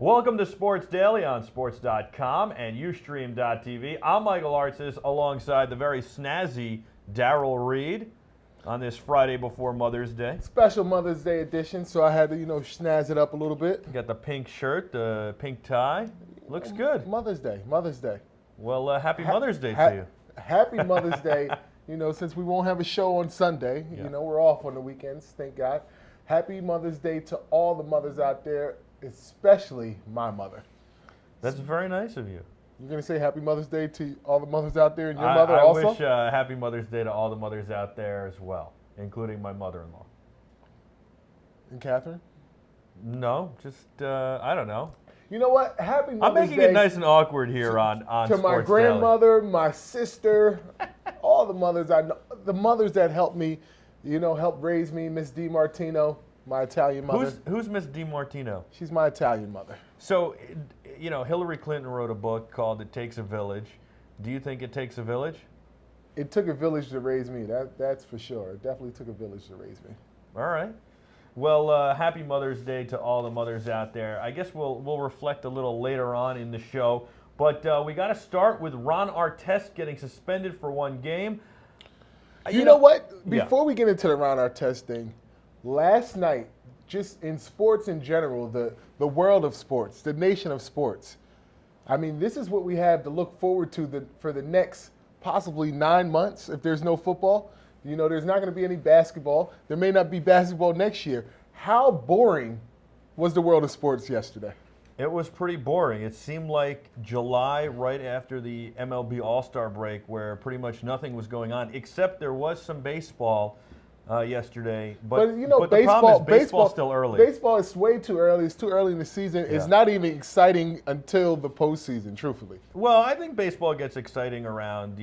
Welcome to Sportce Daily on Sports.com and Ustream.tv. I'm Michael Artsis alongside the very snazzy Darrell Reid on this Friday before Mother's Day. Special Mother's Day edition, so I had to, snazz it up a little bit. You got the pink shirt, the pink tie. Looks good. Mother's Day. Well, happy Mother's Day to you. Happy Mother's Day. Since we won't have a show on Sunday, we're off on the weekends, thank God. Happy Mother's Day to all the mothers out there, especially my mother. That's very nice of you. You're going to say Happy Mother's Day to all the mothers out there and your mother also? I wish Happy Mother's Day to all the mothers out there as well, including my mother-in-law. And Catherine? No, just, I don't know. You know what? Happy Mother's Day. I'm making it nice and awkward here on to Sports my grandmother, my sister, all the mothers I know, the mothers that helped me, helped raise me, Miss DiMartino, my Italian mother. Who's Miss DiMartino? She's my Italian mother. So, Hillary Clinton wrote a book called It Takes a Village. Do you think it takes a village? It took a village to raise me, that's for sure. It definitely took a village to raise me. All right. Well, happy Mother's Day to all the mothers out there. I guess we'll reflect a little later on in the show. But we got to start with Ron Artsis getting suspended for one game. You know what? Before we get into the Ron Artsis thing, last night, just in sports in general, the world of sports, the nation of sports, I mean, this is what we have to look forward to for the next possibly 9 months if there's no football. There's not going to be any basketball. There may not be basketball next year. How boring was the world of sports yesterday? It was pretty boring. It seemed like July, right after the MLB All-Star break, where pretty much nothing was going on, except there was some baseball yesterday. But the problem is baseball's still early. Baseball is way too early. It's too early in the season. Yeah. It's not even exciting until the postseason, truthfully. Well, I think baseball gets exciting around,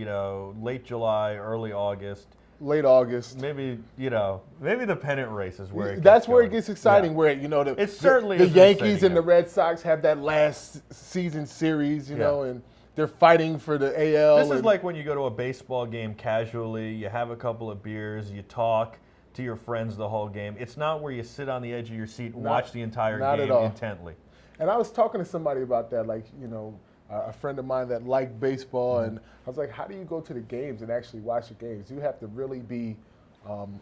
late July, early August. Late August. Maybe the pennant race is where it gets That's where going. It gets exciting, where, the Yankees and the Red Sox have that last season series, and they're fighting for the AL. This is like when you go to a baseball game casually, you have a couple of beers, you talk to your friends the whole game. It's not where you sit on the edge of your seat and watch the entire game intently. And I was talking to somebody about that, a friend of mine that liked baseball, and I was like, how do you go to the games and actually watch the games? You have to really be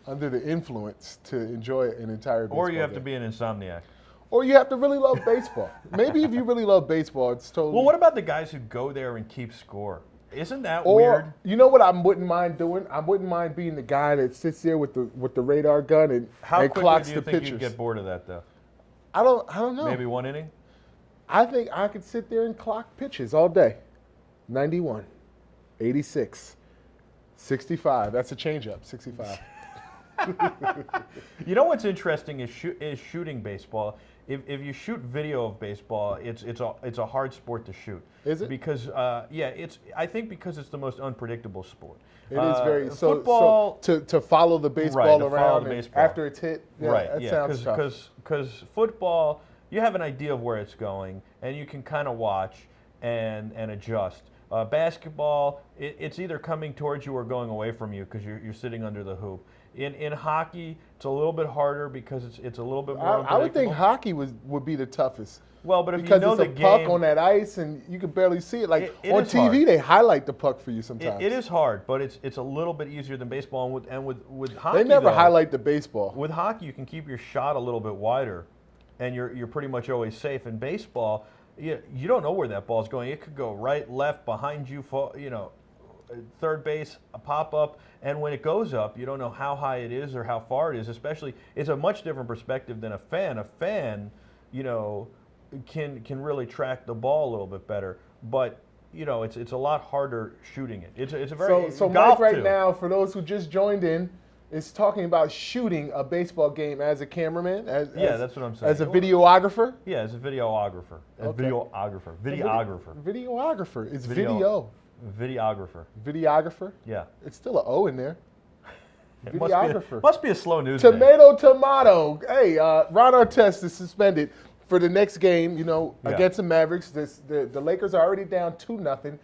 under the influence to enjoy an entire baseball game. Or you have to be an insomniac. Or you have to really love baseball. Maybe if you really love baseball, it's totally... Well, what about the guys who go there and keep score? Isn't that weird? You know what I wouldn't mind doing? I wouldn't mind being the guy that sits there with the radar gun and clocks the pitchers. How quickly do you think you'd get bored of that, though? I don't know. Maybe one inning? I think I could sit there and clock pitches all day. 91, 86, 65. That's a changeup, 65. You know what's interesting is shooting baseball. If you shoot video of baseball, it's a hard sport to shoot. Is it? Because I think because it's the most unpredictable sport. It is very football. So to follow the baseball around after it's hit. Yeah, right. That sounds tough. Because football, you have an idea of where it's going, and you can kind of watch and adjust. Basketball, it's either coming towards you or going away from you because you're sitting under the hoop. In hockey, it's a little bit harder because it's a little bit more unpredictable. I would think hockey would be the toughest. Well, but if because you know it's a puck on that ice and you can barely see it. Like on TV, hard. They highlight the puck for you sometimes. It is hard, but it's a little bit easier than baseball. And with hockey, they never highlight the baseball. With hockey, you can keep your shot a little bit wider, and you're pretty much always safe. In baseball, you don't know where that ball's going. It could go right, left, behind you, third base, a pop-up, and when it goes up, you don't know how high it is or how far it is. Especially, it's a much different perspective than a fan. A fan, can really track the ball a little bit better, but it's a lot harder shooting it. It's a very so Mike right now, for those who just joined in, is talking about shooting a baseball game as a cameraman. That's what I'm saying. As a videographer. Yeah, as a videographer. Videographer. It's video. Videographer. Videographer? Yeah. It's still an O in there. Videographer. Must be a slow news Tomato. Hey, Ron Artsis is suspended for the next game, against the Mavericks. The Lakers are already down 2-0.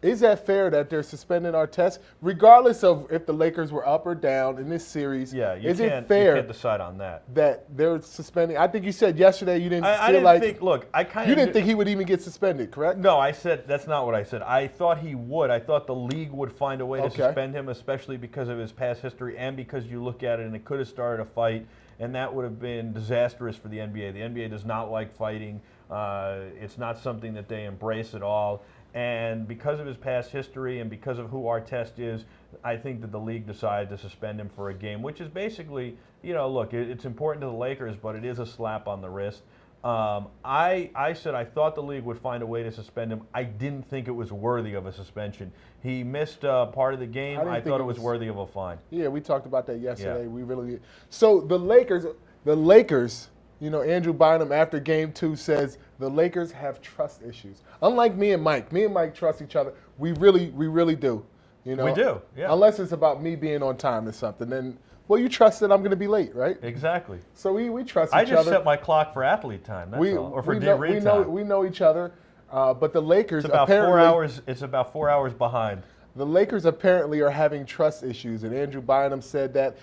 Is that fair that they're suspending Artest, regardless of if the Lakers were up or down in this series? Yeah, you is can't, it fair you can't decide on that. that they're suspending? I think you said yesterday you didn't I feel didn't like think. Look, I kind of. you didn't think he would even get suspended, correct? No, I said that's not what I said. I thought he would. I thought the league would find a way to suspend him, especially because of his past history and because you look at it and it could have started a fight, and that would have been disastrous for the NBA. The NBA does not like fighting. It's not something that they embrace at all. And because of his past history and because of who Artest is, I think that the league decided to suspend him for a game, which is basically, look, it's important to the Lakers, but it is a slap on the wrist. I said I thought the league would find a way to suspend him. I didn't think it was worthy of a suspension. He missed part of the game. I thought it was worthy of a fine. Yeah, we talked about that yesterday. Yeah. We really did. So the Lakers, Andrew Bynum after game 2 says the Lakers have trust issues. Unlike me and Mike trust each other. We really do. We do, yeah. Unless it's about me being on time or something. Then, well, you trust that I'm going to be late, right? Exactly. So we trust each other. I just set my clock for athlete time, that's all. Or for Reid time. We know each other. But the Lakers it's about apparently 4 hours. It's about 4 hours behind. The Lakers apparently are having trust issues, and Andrew Bynum said that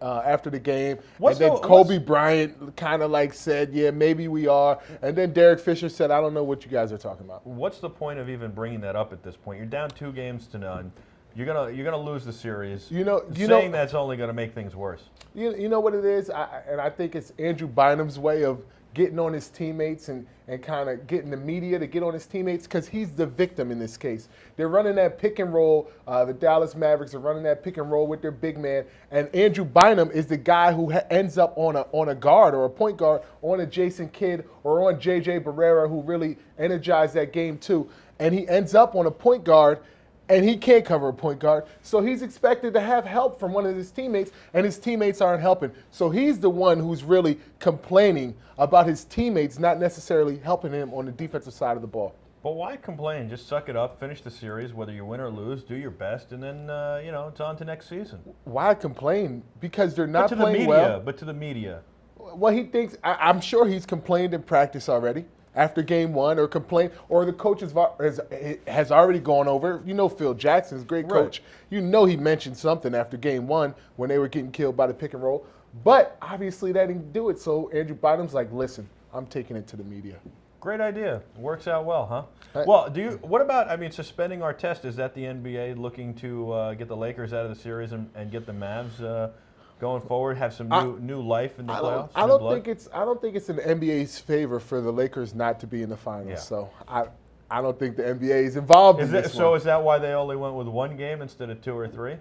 after the game. Kobe Bryant kind of said, yeah, maybe we are. And then Derek Fisher said, I don't know what you guys are talking about. What's the point of even bringing that up at this point? You're down 2-0. You're gonna lose the series. Saying that's only gonna make things worse. You know what it is, and I think it's Andrew Bynum's way of getting on his teammates and kind of getting the media to get on his teammates because he's the victim in this case. They're running that pick and roll. The Dallas Mavericks are running that pick and roll with their big man, and Andrew Bynum is the guy who ends up on a guard or a point guard on a Jason Kidd or on J.J. Barrera, who really energized that game too, and he ends up on a point guard. And he can't cover a point guard, so he's expected to have help from one of his teammates, and his teammates aren't helping. So he's the one who's really complaining about his teammates not necessarily helping him on the defensive side of the ball. But why complain? Just suck it up, finish the series, whether you win or lose, do your best, and then, it's on to next season. Why complain? Because they're not playing well. But to the media. Well, he thinks, I'm sure he's complained in practice already. After game 1 or complain, or the coach has already gone over. Phil Jackson's a great coach. Right. He mentioned something after game 1 when they were getting killed by the pick and roll. But obviously that didn't do it. So Andrew Bynum's like, listen, I'm taking it to the media. Great idea. Works out well, huh? Well, what about, suspending Artest? Is that the NBA looking to get the Lakers out of the series and get the Mavs going forward, have some new life in the playoffs? I don't think it's in the NBA's favor for the Lakers not to be in the finals. Yeah. So I don't think the NBA is involved in this. So is that why they only went with 1 game instead of 2 or 3?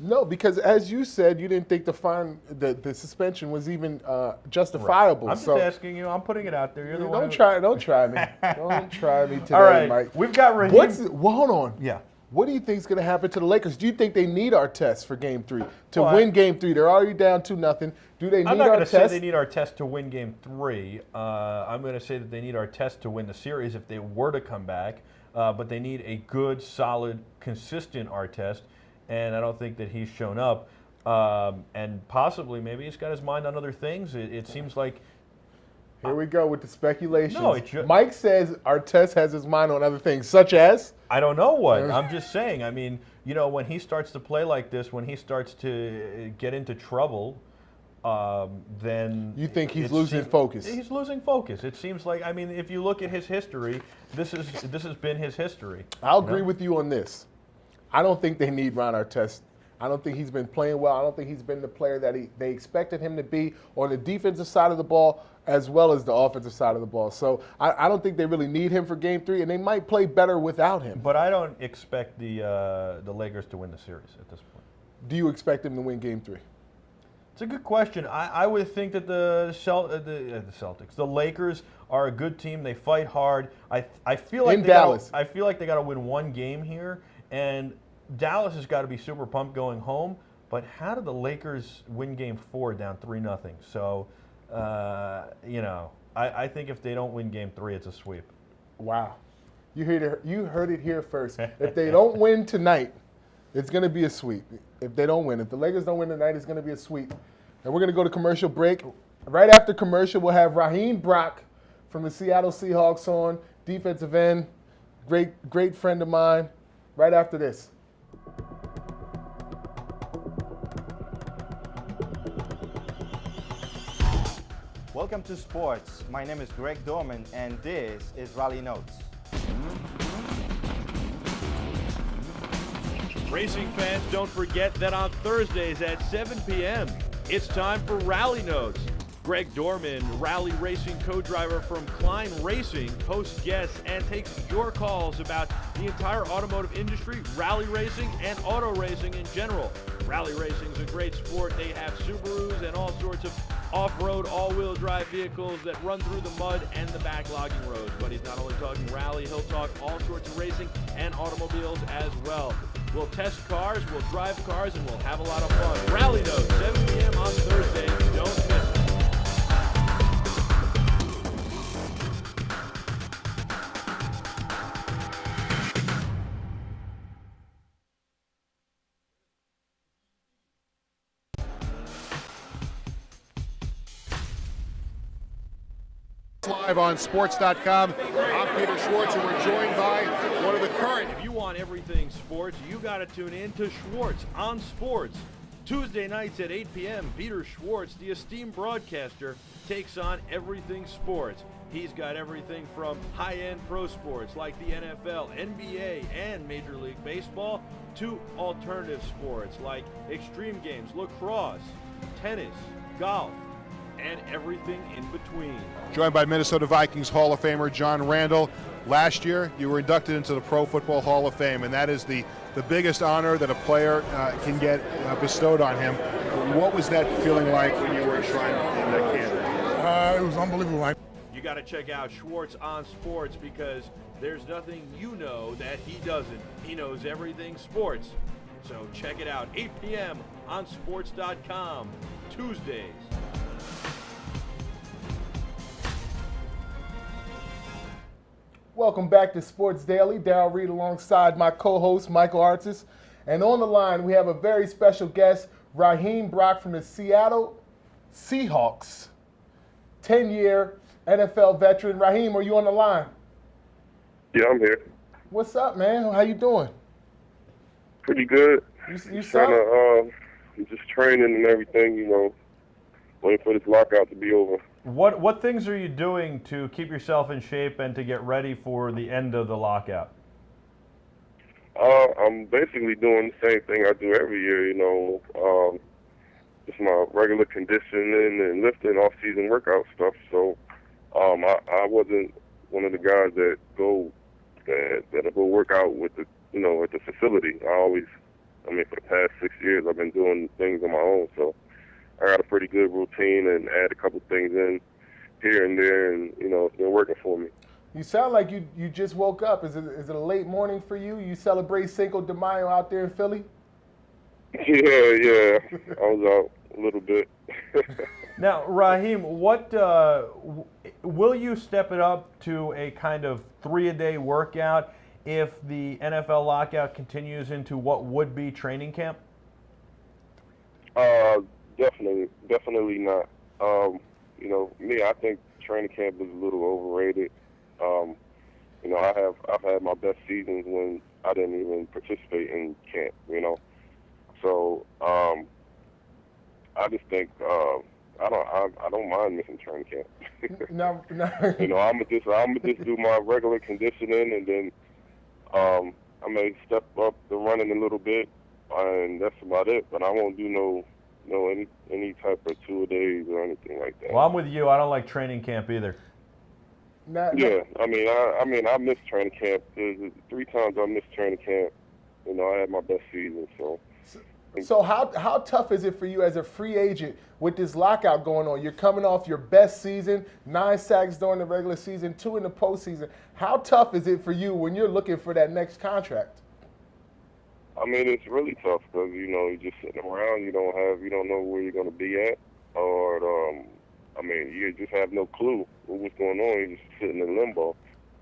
No, because as you said, you didn't think the suspension was even justifiable. Right. I'm just asking you. I'm putting it out there. You're the one. Don't try me. Don't try me today, all right, Mike. We've got Reid. Hold on. Yeah. What do you think is going to happen to the Lakers? Do you think they need Artest for Game 3 to win Game 3? They're already down 2-0. Do they need Artest? I'm not going to say they need Artest to win Game 3. I'm going to say that they need Artest to win the series if they were to come back. But they need a good, solid, consistent Artest, and I don't think that he's shown up. And possibly, maybe he's got his mind on other things. It seems like. Here we go with the speculations. No, Mike says Artest has his mind on other things, such as? I don't know what. I'm just saying. When he starts to play like this, when he starts to get into trouble, then... You think he's losing focus? He's losing focus. It seems like, if you look at his history, this has been his history. I'll agree with you on this. I don't think they need Ron Artest. I don't think he's been playing well. I don't think he's been the player that they expected him to be on the defensive side of the ball as well as the offensive side of the ball. So I don't think they really need him for Game 3, and they might play better without him. But I don't expect the Lakers to win the series at this point. Do you expect them to win Game 3? It's a good question. I would think that the Celtics, the Lakers, are a good team. They fight hard. I feel like I feel like they got to win 1 game here, and Dallas has got to be super pumped going home. But how did the Lakers win Game 4 down 3-0? So, I think if they don't win Game 3, it's a sweep. Wow, you heard it here first. If they don't win tonight, it's going to be a sweep. If they don't win, if the Lakers don't win tonight, it's going to be a sweep. And we're going to go to commercial break. Right after commercial, we'll have Raheem Brock from the Seattle Seahawks on, defensive end, great friend of mine. right after this. Welcome to Sports. My name is Greg Dorman, and this is Rally Notes. Racing fans, don't forget that on Thursdays at 7 p.m., it's time for Rally Notes. Greg Dorman, rally racing co-driver from Klein Racing, hosts guests and takes your calls about the entire automotive industry, rally racing, and auto racing in general. Rally racing is a great sport. They have Subarus and all sorts of off-road, all-wheel drive vehicles that run through the mud and the backlogging roads. But he's not only talking rally, he'll talk all sorts of racing and automobiles as well. We'll test cars, we'll drive cars, and we'll have a lot of fun. Rally Notes, 7 p.m. on Thursday. Don't miss it. Live on sports.com. I'm Peter Schwartz, and we're joined by one of the current. If you want everything sports, you got to tune in to Schwartz on Sports. Tuesday nights at 8 p.m., Peter Schwartz, the esteemed broadcaster, takes on everything sports. He's got everything from high-end pro sports like the NFL, NBA, and Major League Baseball to alternative sports like extreme games, lacrosse, tennis, golf, and everything in between. Joined by Minnesota Vikings Hall of Famer John Randall. Last year, you were inducted into the Pro Football Hall of Fame, and that is the biggest honor that a player can get bestowed on him. What was that feeling like when you were enshrined in that candidate? It was unbelievable. You got to check out Schwartz on Sports because there's nothing you know that he doesn't. He knows everything sports. So check it out, 8 p.m. on sports.com, Tuesdays. Welcome back to Sports Daily. Darrell Reid alongside my co-host, Michael Artsis. And on the line, we have a very special guest, Raheem Brock from the Seattle Seahawks. 10-year NFL veteran. Raheem, are you on the line? Yeah, I'm here. What's up, man? How you doing? Pretty good. You sound just training and everything, waiting for this lockout to be over. What things are you doing to keep yourself in shape and to get ready for the end of the lockout? I'm basically doing the same thing I do every year, just my regular conditioning and lifting off-season workout stuff. So I wasn't one of the guys that go work out with the at the facility. For the past 6 years I've been doing things on my own. So I got a pretty good routine and add a couple things in here and there, and it's been working for me. You sound like you just woke up. Is it a late morning for you? You celebrate Cinco de Mayo out there in Philly? Yeah. I was out a little bit. Now, Raheem, what will you step it up to a kind of 3-a-day workout if the NFL lockout continues into what would be training camp? Definitely not. I think training camp is a little overrated. I've had my best seasons when I didn't even participate in camp. So I just think I don't mind missing training camp. No. I'm gonna just do my regular conditioning, and then I may step up the running a little bit, and that's about it. But I won't do any type of 2-a-days or anything like that. Well, I'm with you. I don't like training camp either. Yeah, I missed training camp. There's 3 times I missed training camp. I had my best season. So how tough is it for you as a free agent with this lockout going on? You're coming off your best season, 9 sacks during the regular season, 2 in the postseason. How tough is it for you when you're looking for that next contract? It's really tough because you're just sitting around. You don't know where you're going to be at, or you just have no clue what's going on. You're just sitting in limbo.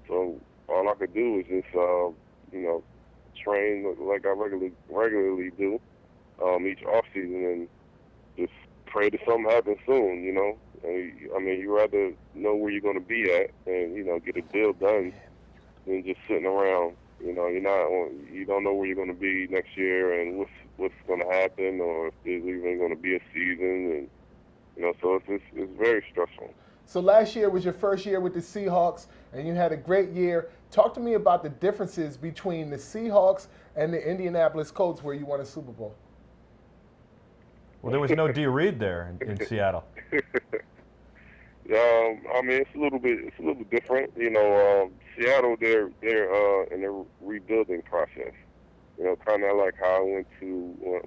So all I could do is just train like I regularly do each off season, and just pray that something happens soon. You rather know where you're going to be at and get a deal done than just sitting around You don't know where you're going to be next year and what's going to happen, or if there's even going to be a season, and so it's very stressful. So last year was your first year with the Seahawks, and you had a great year. Talk to me about the differences between the Seahawks and the Indianapolis Colts, where you won a Super Bowl. Well, there was no Reid there in Seattle. I mean, it's a little bit different. Seattle, they're in a rebuilding process. Kind of like how I went to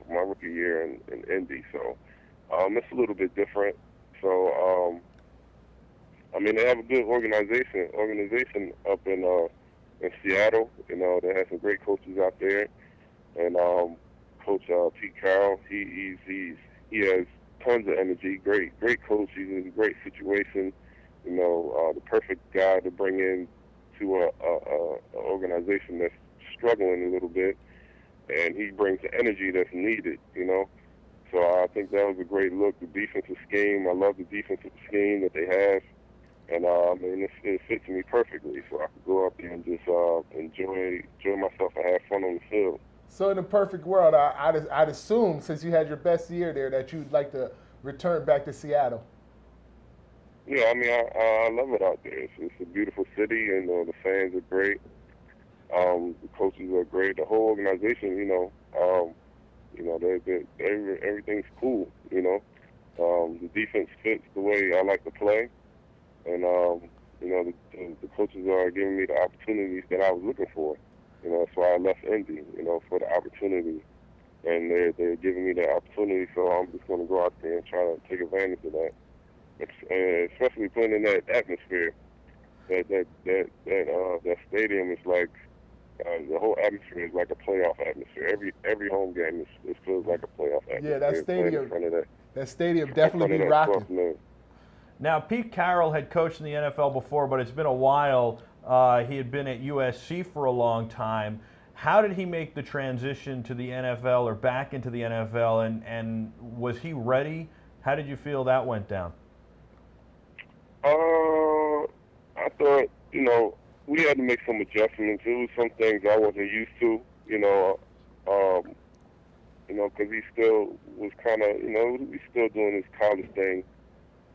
my rookie year in Indy. So it's a little bit different. So I mean, they have a good organization up in Seattle. They have some great coaches out there, and Coach Pete Carroll, he has tons of energy. Great coach. He's in a great situation. The perfect guy to bring in to a organization that's struggling a little bit, and he brings the energy that's needed. So I think that was a great look. The defensive scheme, I love the defensive scheme that they have, and it fits me perfectly. So I could go up there and just enjoy myself and have fun on the field. So in a perfect world, I'd assume, since you had your best year there, that you'd like to return back to Seattle. Yeah, I mean, I love it out there. It's a beautiful city, and the fans are great. The coaches are great. The whole organization, everything's cool. The defense fits the way I like to play, and the coaches are giving me the opportunities that I was looking for. That's why I left Indy, for the opportunity. And they're giving me that opportunity, so I'm just going to go out there and try to take advantage of that. Especially playing in that atmosphere. That stadium is like, the whole atmosphere is like a playoff atmosphere. Every home game it feels like a playoff atmosphere. Yeah, that stadium definitely be rocking. Now, Pete Carroll had coached in the NFL before, but it's been a while. He had been at USC for a long time. How did he make the transition to the NFL or back into the NFL, and was he ready? How did you feel that went down? I thought, we had to make some adjustments. It was some things I wasn't used to, because he still was kind of, he's still doing his college thing,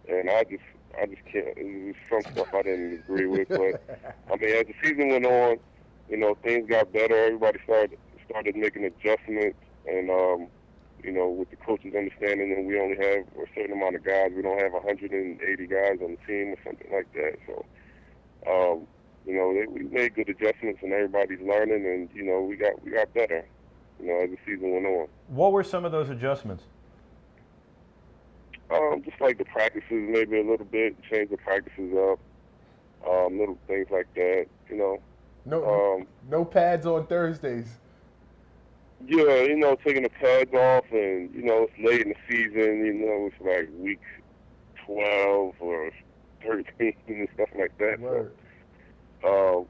and I just can't. It was some stuff I didn't agree with, but I mean, as the season went on, things got better. Everybody started making adjustments, and with the coaches understanding that we only have a certain amount of guys, we don't have 180 guys on the team or something like that. So, we made good adjustments, and everybody's learning, and we got better, as the season went on. What were some of those adjustments? Just like the practices, maybe a little bit, change the practices up, little things like that, No pads on Thursdays. Yeah, taking the pads off, and it's late in the season. It's like week 12 or 13 and stuff like that. Word. So,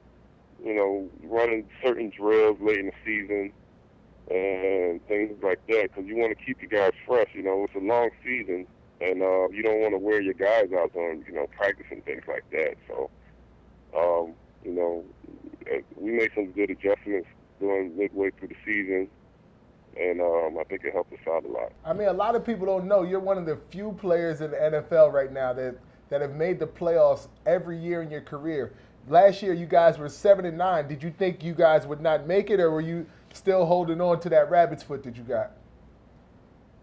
running certain drills late in the season and things like that, because you want to keep your guys fresh. It's a long season, and you don't want to wear your guys out on practice and things like that. So, we made some good adjustments during midway through the season, and I think it helped us out a lot. I mean, a lot of people don't know you're one of the few players in the NFL right now that have made the playoffs every year in your career. Last year, you guys were 7-9. Did you think you guys would not make it, or were you still holding on to that rabbit's foot that you got?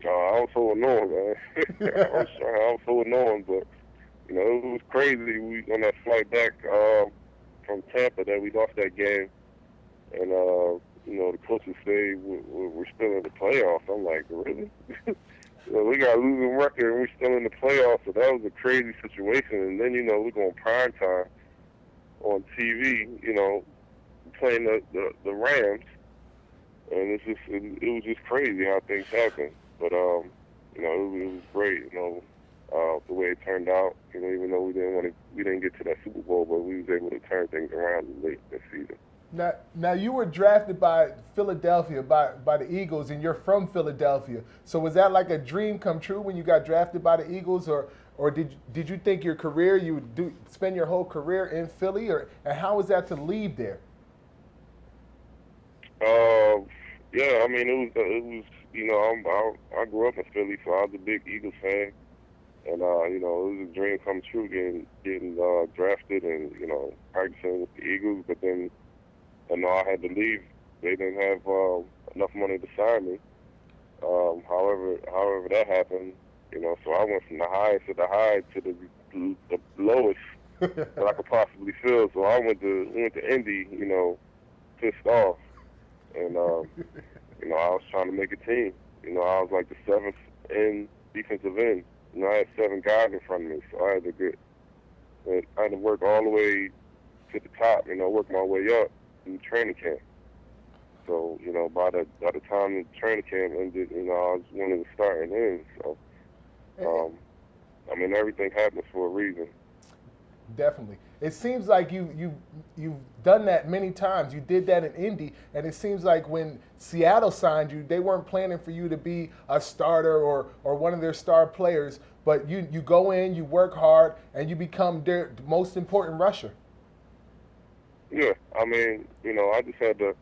I was holding on, man. I was holding on, but it was crazy. We on that flight back from Tampa that we lost that game, and the coaches say we're still in the playoffs. I'm like, really? We got a losing record and we're still in the playoffs, so that was a crazy situation. And then we're going prime time on TV, playing the Rams, and it was just crazy how things happened. But it was great, the way it turned out. Even though we didn't get to that Super Bowl, but we was able to turn things around late this season. Now you were drafted by Philadelphia, by the Eagles, and you're from Philadelphia. So was that like a dream come true when you got drafted by the Eagles, or did you think your career, you would spend your whole career in Philly, and how was that to leave there? Uh, yeah, I mean, it was, I grew up in Philly, so I was a big Eagles fan, and it was a dream come true getting drafted and practicing with the Eagles. But then, I had to leave. They didn't have enough money to sign me. However that happened, so I went from the highest of the high to the lowest that I could possibly feel. So I went to Indy, pissed off, and I was trying to make a team. I was like the seventh end defensive end. I had 7 guys in front of me, so I had to work all the way to the top. Work my way up in training camp. So by the time the training camp ended, I was one of the starting ends. So I mean, everything happens for a reason. Definitely. It seems like you've done that many times. You did that in Indy, and it seems like when Seattle signed you, they weren't planning for you to be a starter or one of their star players, but you go in, you work hard, and you become their most important rusher. Yeah, I mean, I just had to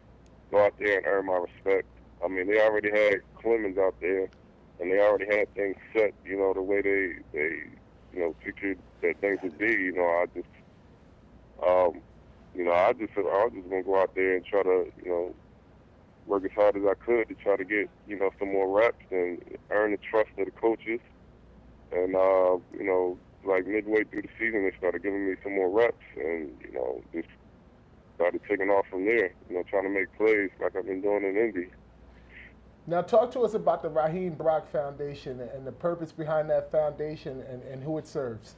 go out there and earn my respect. I mean, they already had Clemens out there, and they already had things set, the way they pictured that things would be. I was just gonna go out there and try to, work as hard as I could to try to get, some more reps and earn the trust of the coaches. And like midway through the season, they started giving me some more reps, and just started taking off from there. Trying to make plays like I've been doing in Indy. Now, talk to us about the Raheem Brock Foundation and the purpose behind that foundation and who it serves.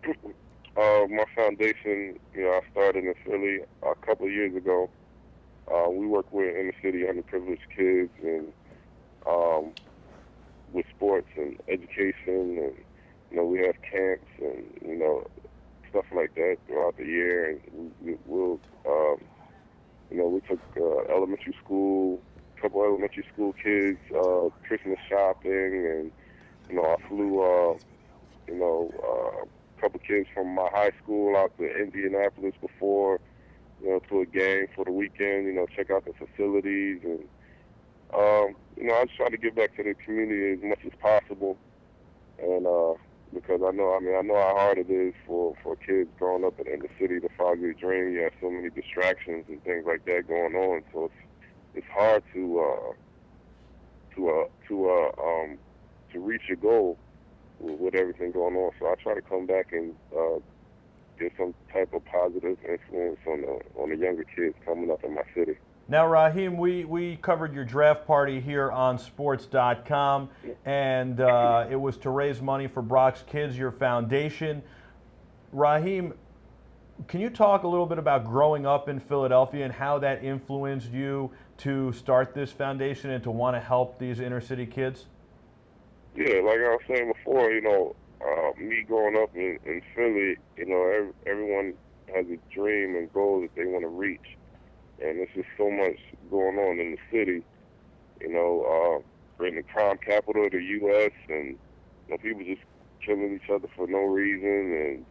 My foundation, I started in Philly a couple of years ago. We work with inner city underprivileged kids and with sports and education, and we have camps and stuff like that throughout the year. And we took elementary school, a couple elementary school kids Christmas shopping, and I flew a couple kids from my high school out to Indianapolis before, to a game for the weekend, check out the facilities. And, I just try to give back to the community as much as possible. And because I know how hard it is for kids growing up in the city to follow your dream. You have so many distractions and things like that going on. So it's hard to reach your goal with everything going on. So I try to come back and get some type of positive influence on the younger kids coming up in my city. Now, Raheem, we covered your draft party here on Sports.com, and it was to raise money for Brock's Kids, your foundation. Raheem, can you talk a little bit about growing up in Philadelphia and how that influenced you to start this foundation and to want to help these inner city kids? Yeah, like I was saying before, me growing up in Philly, everyone has a dream and goal that they want to reach. And there's just so much going on in the city, we're in the crime capital of the U.S., and people just killing each other for no reason, and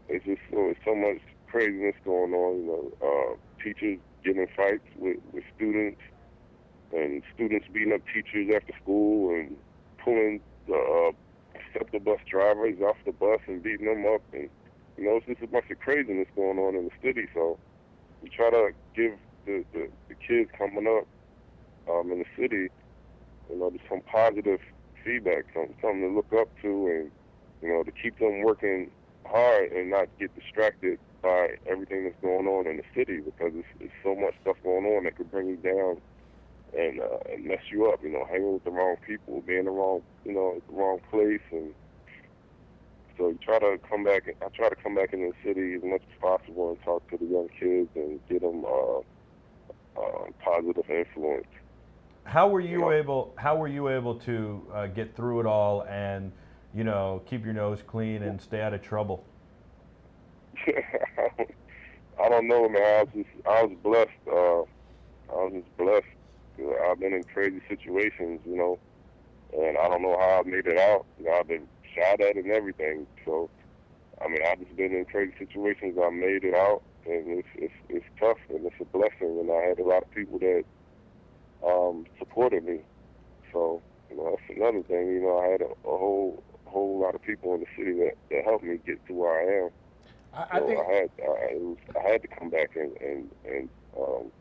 it's just so much craziness going on. Teachers getting in fights with students, and students beating up teachers after school, and pulling the SEPTA bus drivers off the bus and beating them up, and it's just a bunch of craziness going on in the city. So we try to give the kids coming up in the city, just some positive feedback, something to look up to, and to keep them working hard and not get distracted by everything that's going on in the city, because it's so much stuff going on that could bring you down and mess you up. Hanging with the wrong people, being in the wrong, at the wrong place, and so I try to come back into the city as much as possible and talk to the young kids and get them positive influence. How were you able to get through it all and keep your nose clean and stay out of trouble? I don't know, man. I was blessed. I was just blessed. I've been in crazy situations, and I don't know how I made it out. I've been shot at and everything. So, I've just been in crazy situations. I made it out, and it's tough, and it's a blessing. And I had a lot of people that supported me. So, that's another thing. I had a whole lot of people in the city that helped me get to where I am. I think I had to come back and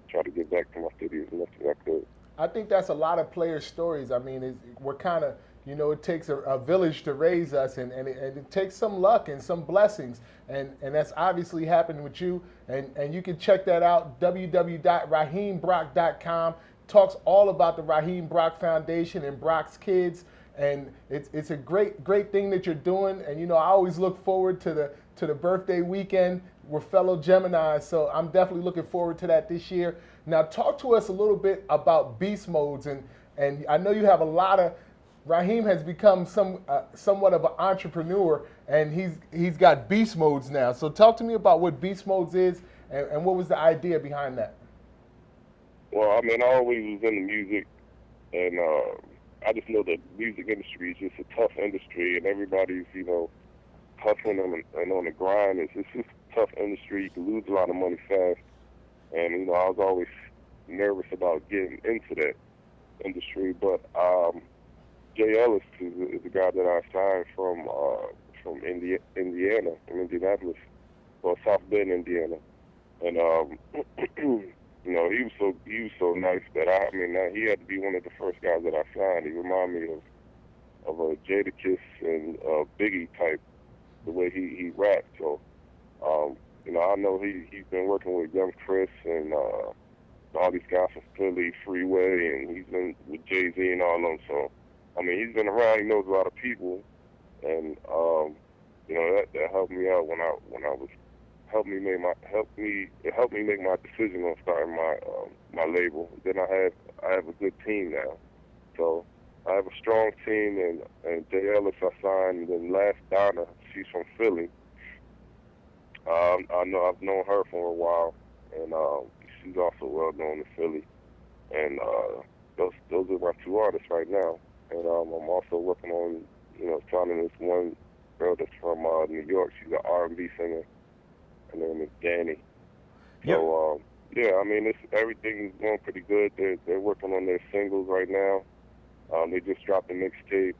try to get back to my city as much as I could. I think that's a lot of players' stories. I mean, we're kind of, it takes a village to raise us, and it takes some luck and some blessings. And that's obviously happened with you. And you can check that out, www.raheembrock.com. Talks all about the Raheem Brock Foundation and Brock's kids. And it's a great thing that you're doing. And, I always look forward to the birthday weekend. We're fellow Geminis, so I'm definitely looking forward to that this year. Now, talk to us a little bit about beast modes, and I know you have a lot of. Raheem has become somewhat of an entrepreneur, and he's got beast modes now. So, talk to me about what beast modes is, and what was the idea behind that. Well, I mean, I always was into music, and I just know the music industry is just a tough industry, and everybody's hustling and on the grind. It's just a tough industry. You can lose a lot of money fast. And, I was always nervous about getting into that industry. But Jay Ellis is the guy that I signed from Indiana, from Indianapolis, or South Bend, Indiana. And, he was so nice that he had to be one of the first guys that I signed. He reminded me of a Jadakiss and Biggie type, the way he rapped. So, I know he's been working with Young Chris and all these guys from Philly, Freeway, and he's been with Jay-Z and all them. So, he's been around. He knows a lot of people, and that helped me out when I was helped me make my decision on starting my label. Then I have a good team now. So I have a strong team, and Jay Ellis I signed, and then last Donna, she's from Philly. I've known her for a while, and she's also well known in Philly. And those are my two artists right now. And I'm also working on signing this one girl that's from New York. She's an R&B singer. Her name is Danny. Yep. So everything's going pretty good. They're working on their singles right now. They just dropped a mixtape.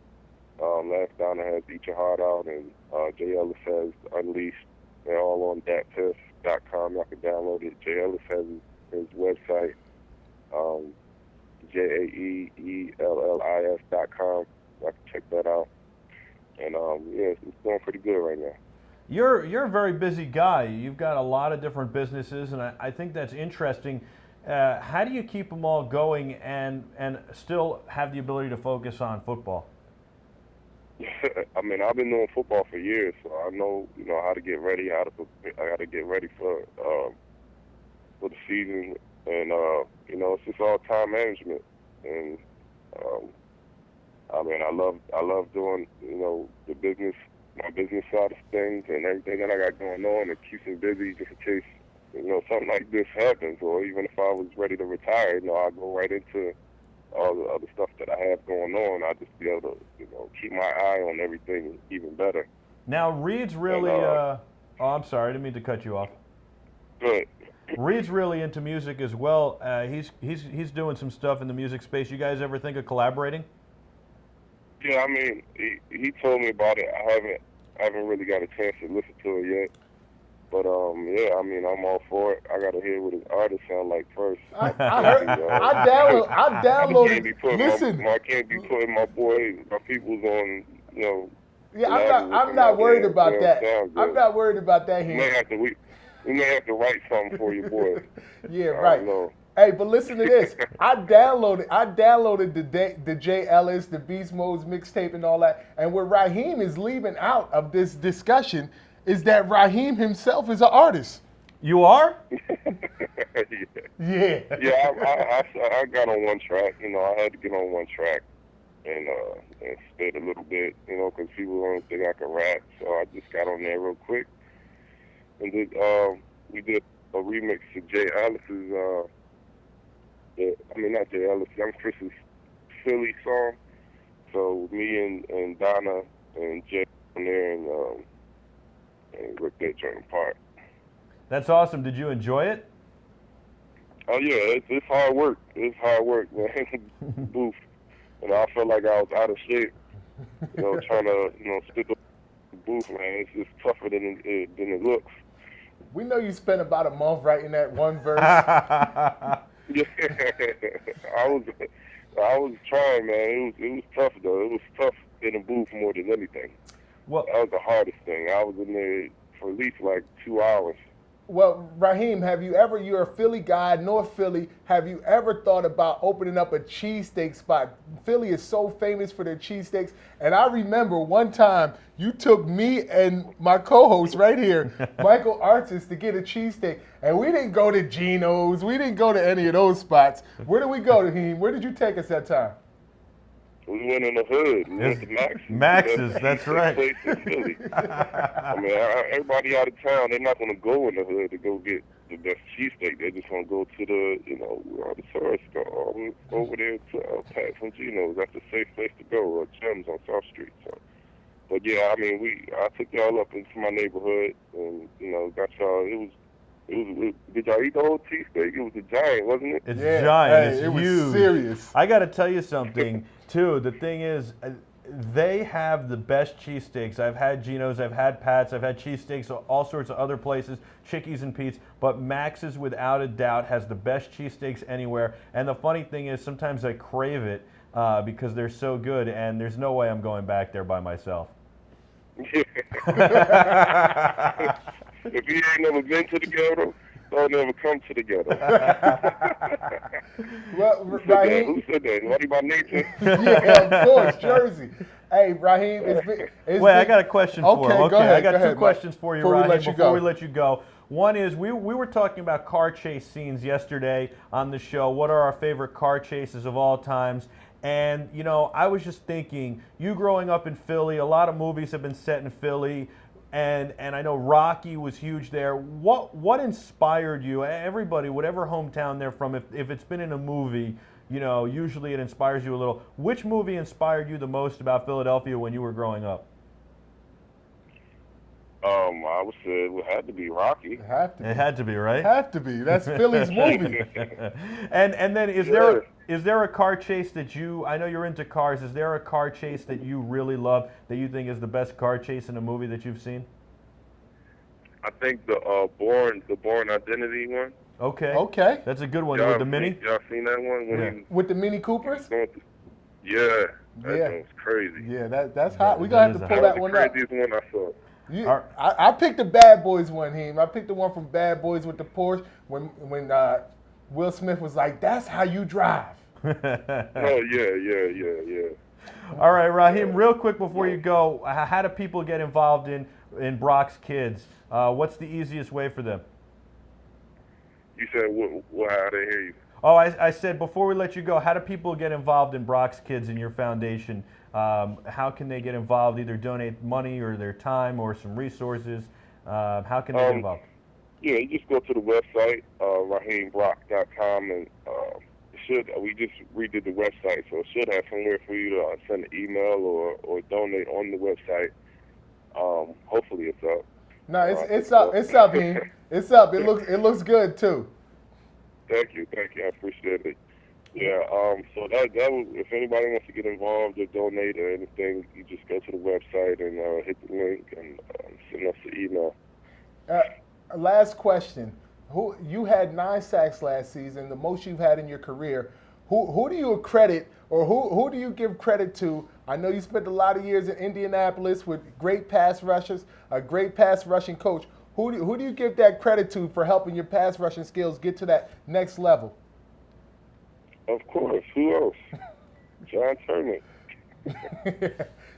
Last Donna has Eat Your Heart Out, and Jay Ellis has Unleashed. They're all on datpiff.com. Y'all can download it. Jay Ellis has his website, JAEELLIS.com. Y'all can check that out. And it's going pretty good right now. You're a very busy guy. You've got a lot of different businesses, and I think that's interesting. How do you keep them all going and still have the ability to focus on football? I've been doing football for years, so I know how to get ready, I got to get ready for the season, and it's just all time management. And I love doing the business, my business side of things, and everything that I got going on. It keeps me busy just in case something like this happens, or even if I was ready to retire, I'll go right into all the other stuff that I have going on. I'll just be able to, keep my eye on everything even better. Now, Reid's really, oh, I'm sorry, I didn't mean to cut you off. Good. Reid's really into music as well. He's doing some stuff in the music space. You guys ever think of collaborating? Yeah, he told me about it. I haven't really got a chance to listen to it yet. But I'm all for it. I gotta hear what his artists sound like first. I downloaded. Listen, I can't be putting my people's on. Yeah, I'm not worried about that. I'm not worried about that We here. may have to write something for your boy. Yeah, right. Hey, but listen to this. I downloaded the Jay Ellis, the Beast Modes mixtape, and all that. And what Raheem is leaving out of this discussion is that Raheem himself is an artist. You are? Yeah. Yeah, I got on one track. I had to get on one track and spit a little bit, because people don't think I can rap. So I just got on there real quick and we did a remix of Jay Ellis's, not Jay Ellis, Young Chris's Philly song. So me and Donna and Jay on there and ripped that joint apart. That's awesome. Did you enjoy it? Oh yeah, it's hard work. It's hard work, man. Booth. I felt like I was out of shape. Trying to stick the booth, man. It's just tougher than it looks. We know you spent about a month writing that one verse. Yeah, I was trying, man. It was tough though. It was tough in the booth more than anything. Well, that was the hardest thing. I was in there for at least like 2 hours. Well, Raheem, you're a Philly guy, North Philly, have you ever thought about opening up a cheesesteak spot? Philly is so famous for their cheesesteaks, and I remember one time you took me and my co-host right here, Michael Artsis, to get a cheesesteak, and we didn't go to Geno's, we didn't go to any of those spots. Where did we go, Raheem? Where did you take us that time? We went in the hood. We went to Max's. Max's, that's right. Place in Philly. I mean, everybody out of town, they're not going to go in the hood to go get the best cheesesteak. They just want to go to the, the tourist over there to Pat's and Geno's. That's a safe place to go. Or Jim's on South Street. So, but yeah, I mean, I took y'all up into my neighborhood and got y'all. Did y'all eat the whole cheesesteak? It was a giant, wasn't it? It's giant. Hey, it's huge. It was serious. I got to tell you something, too. The thing is, they have the best cheesesteaks. I've had Geno's, I've had Pat's, I've had cheesesteaks, all sorts of other places, Chickies and Pete's, but Max's, without a doubt, has the best cheesesteaks anywhere. And the funny thing is, sometimes I crave it because they're so good, and there's no way I'm going back there by myself. If you ain't never been to the ghetto, don't never come to the ghetto. Well, Raheem, who said that? What about nature? Yeah, of course, Jersey. Hey, Raheem, I got a question for him. Okay, ahead, I got go two ahead, questions for you, before Raheem, we we let you go. One is, we were talking about car chase scenes yesterday on the show. What are our favorite car chases of all times? And, I was just thinking, you growing up in Philly, a lot of movies have been set in Philly, and I know Rocky was huge there. What inspired you? Everybody, whatever hometown they're from, if it's been in a movie, usually it inspires you a little. Which movie inspired you the most about Philadelphia when you were growing up? I would say it had to be Rocky. It had to be, right? It had to be. That's Philly's movie. And then is there a car chase that I know you're into cars, is there a car chase that you really love that you think is the best car chase in a movie that you've seen? I think the Born Identity one. Okay. That's a good one. With the Mini? Y'all seen that one? With the Mini Coopers? Yeah. That one's crazy. Yeah, that's hot. We're going to have to pull that one up. That was the craziest one I saw. I picked the Bad Boys one, Heem. I picked the one from Bad Boys with the Porsche when Will Smith was like, "That's how you drive." Oh yeah. All right, Raheem. Real quick before you go, how do people get involved in Brock's Kids? What's the easiest way for them? You said what? How did I hear you? Oh, I said before we let you go, how do people get involved in Brock's Kids and your foundation? How can they get involved? Either donate money or their time or some resources. How can they get involved? Yeah, you just go to the website, RaheemBrock.com, and we just redid the website, so it should have somewhere for you to send an email or donate on the website. Hopefully it's up. No, it's up. It's up, Heem. It's up. It looks good too. Thank you. I appreciate it. Yeah, so that if anybody wants to get involved or donate or anything, you just go to the website and hit the link and send us the email. Last question. You had 9 sacks last season, the most you've had in your career. Who do you credit, or who do you give credit to? I know you spent a lot of years in Indianapolis with great pass rushers, a great pass rushing coach. Who do you give that credit to for helping your pass rushing skills get to that next level? Of course. Who else? John Turner.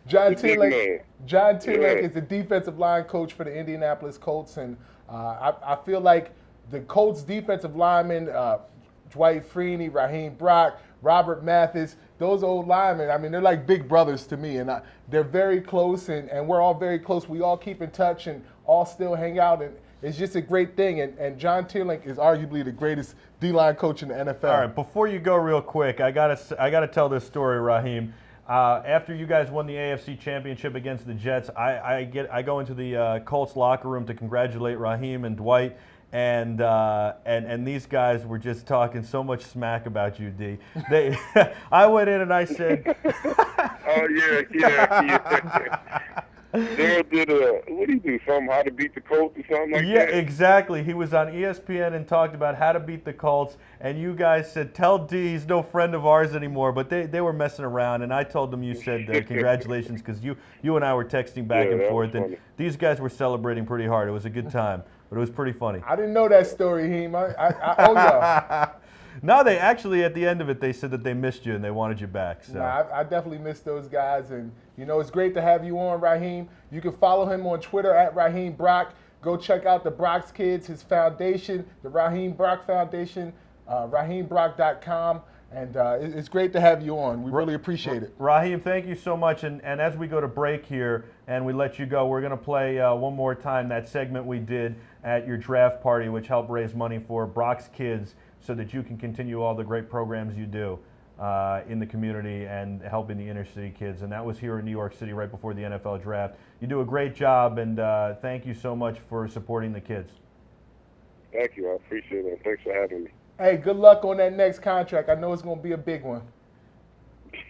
John Tinlake is the defensive line coach for the Indianapolis Colts, and I feel like the Colts defensive linemen, Dwight Freeney, Raheem Brock, Robert Mathis, those old linemen, I mean, they're like big brothers to me, and they're very close, and we're all very close. We all keep in touch and all still hang out, and it's just a great thing, and John Tinlake is arguably the greatest D-line coach in the NFL. All right, before you go real quick, I gotta tell this story, Raheem. After you guys won the AFC Championship against the Jets, I go into the Colts locker room to congratulate Raheem and Dwight, and these guys were just talking so much smack about you, D. I went in and I said, Oh yeah. Darrell did what did he do? Something, how to beat the Colts or something like that? Yeah, exactly. He was on ESPN and talked about how to beat the Colts, and you guys said, tell D he's no friend of ours anymore, but they were messing around, and I told them you said congratulations, because you and I were texting back and forth, and these guys were celebrating pretty hard. It was a good time, but it was pretty funny. I didn't know that story, Heem. I owe y'all. No, they actually, at the end of it, they said that they missed you and they wanted you back. So. I definitely miss those guys. And, it's great to have you on, Raheem. You can follow him on Twitter at Raheem Brock. Go check out the Brock's Kids, his foundation, the Raheem Brock Foundation, RaheemBrock.com. And it's great to have you on. We really appreciate it. Raheem, thank you so much. And as we go to break here and we let you go, we're going to play one more time that segment we did at your draft party, which helped raise money for Brock's Kids, so that you can continue all the great programs you do in the community and helping the inner city kids. And that was here in New York City right before the NFL draft. You do a great job, and thank you so much for supporting the kids. Thank you. I appreciate it. Thanks for having me. Hey, good luck on that next contract. I know it's going to be a big one.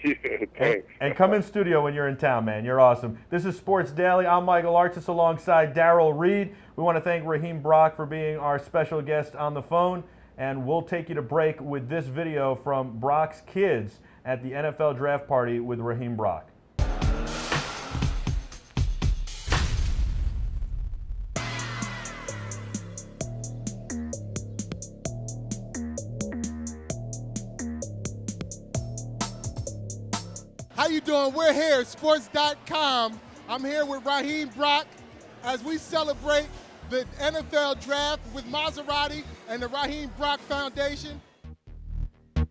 Yeah, thanks. And come in studio when you're in town, man. You're awesome. This is Sports Daily. I'm Michael Artsis alongside Darrell, Reid. We want to thank Raheem Brock for being our special guest on the phone. And we'll take you to break with this video from Brock's Kids at the NFL draft party with Raheem Brock. How you doing? We're here at Sports.com. I'm here with Raheem Brock as we celebrate the NFL draft with Maserati and the Raheem Brock Foundation. I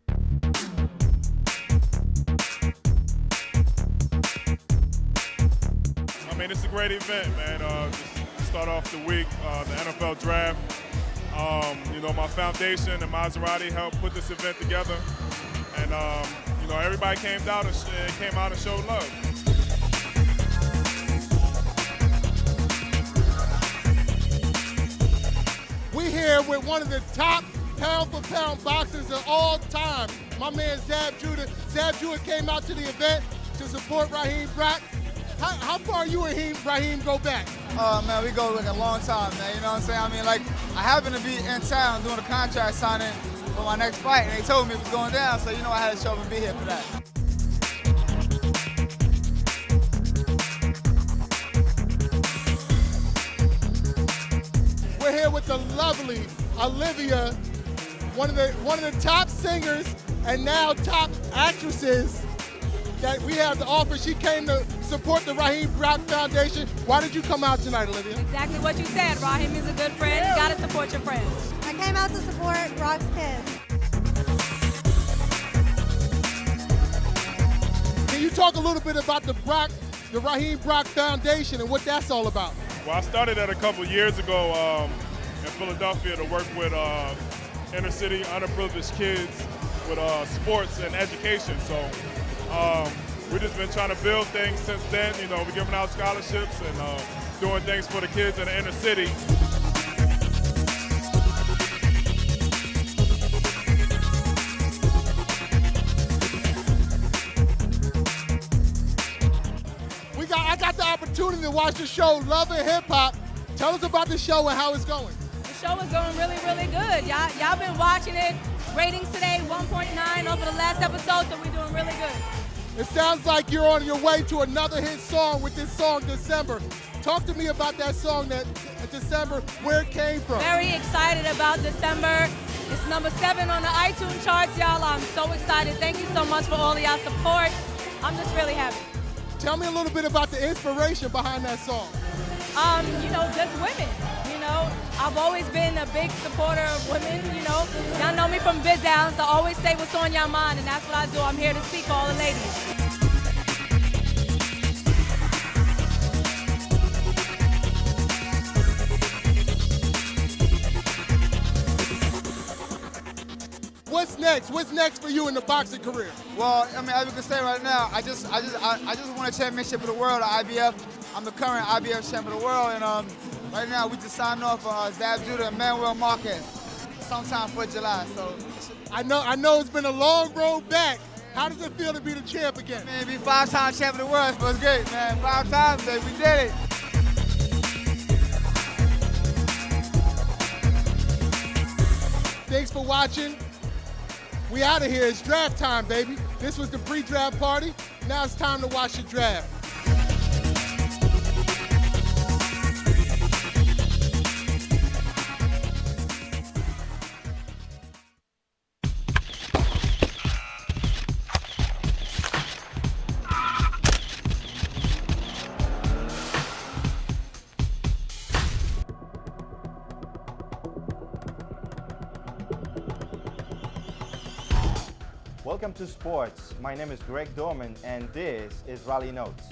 mean, it's a great event, man. Just start off the week, the NFL draft. My foundation and Maserati helped put this event together. And, everybody came out and showed love. We're here with one of the top pound-for-pound boxers of all time, my man Zab Judah. Zab Judah came out to the event to support Raheem Brock. How far you and Raheem go back? Oh, man, we go like a long time, man. You know what I'm saying? I mean, I happened to be in town doing a contract signing for my next fight, and they told me it was going down, so, I had to show up and be here for that. We're here with the lovely Olivia, one of the top singers and now top actresses that we have to offer. She came to support the Raheem Brock Foundation. Why did you come out tonight, Olivia? Exactly what you said. Raheem is a good friend. You got to support your friends. I came out to support Brock's Kids. Can you talk a little bit about the Raheem Brock Foundation and what that's all about? Well, I started that a couple years ago in Philadelphia to work with inner city underprivileged kids with sports and education. So we've just been trying to build things since then. We're giving out scholarships and doing things for the kids in the inner city. I got the opportunity to watch the show Love and Hip Hop. Tell us about the show and how it's going. The show is going really, really good. Y'all been watching it. Ratings today, 1.9 over the last episode, so we're doing really good. It sounds like you're on your way to another hit song with this song, December. Talk to me about that song, that December, where it came from. Very excited about December. It's number 7 on the iTunes charts, y'all. I'm so excited. Thank you so much for all of y'all support. I'm just really happy. Tell me a little bit about the inspiration behind that song. Just women. I've always been a big supporter of women. Y'all know me from Biz Allen, so always say what's on your mind, and that's what I do. I'm here to speak for all the ladies. What's next? What's next for you in the boxing career? Well, as we can say right now, I just won a championship of the world at IBF. I'm the current IBF champion of the world, and Right now, we just signed off Zab Judah and Manuel Marquez sometime for July. So I know it's been a long road back. How does it feel to be the champ again? Man, be 5-time champ of the world, but it's great, man. 5 times, baby. We did it. Thanks for watching. We out of here. It's draft time, baby. This was the pre-draft party. Now it's time to watch the draft. Welcome to Sports. My name is Greg Dorman, and this is Rally Notes.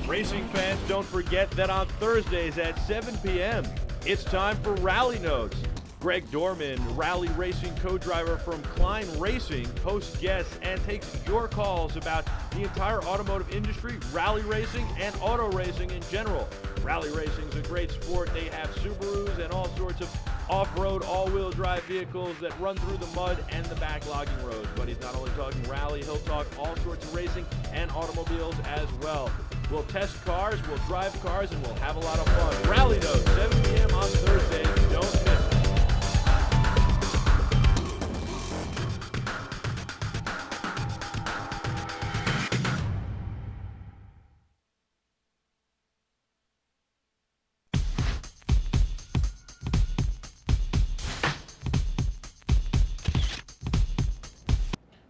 Racing fans, don't forget that on Thursdays at 7 p.m., it's time for Rally Notes. Greg Dorman, rally racing co-driver from Klein Racing, hosts guests and takes your calls about the entire automotive industry, rally racing, and auto racing in general. Rally racing is a great sport. They have Subarus and all sorts of off-road, all-wheel drive vehicles that run through the mud and the backlogging roads. But he's not only talking rally, he'll talk all sorts of racing and automobiles as well. We'll test cars, we'll drive cars, and we'll have a lot of fun. Rally Notes, 7 p.m. on Thursdays. Don't miss it.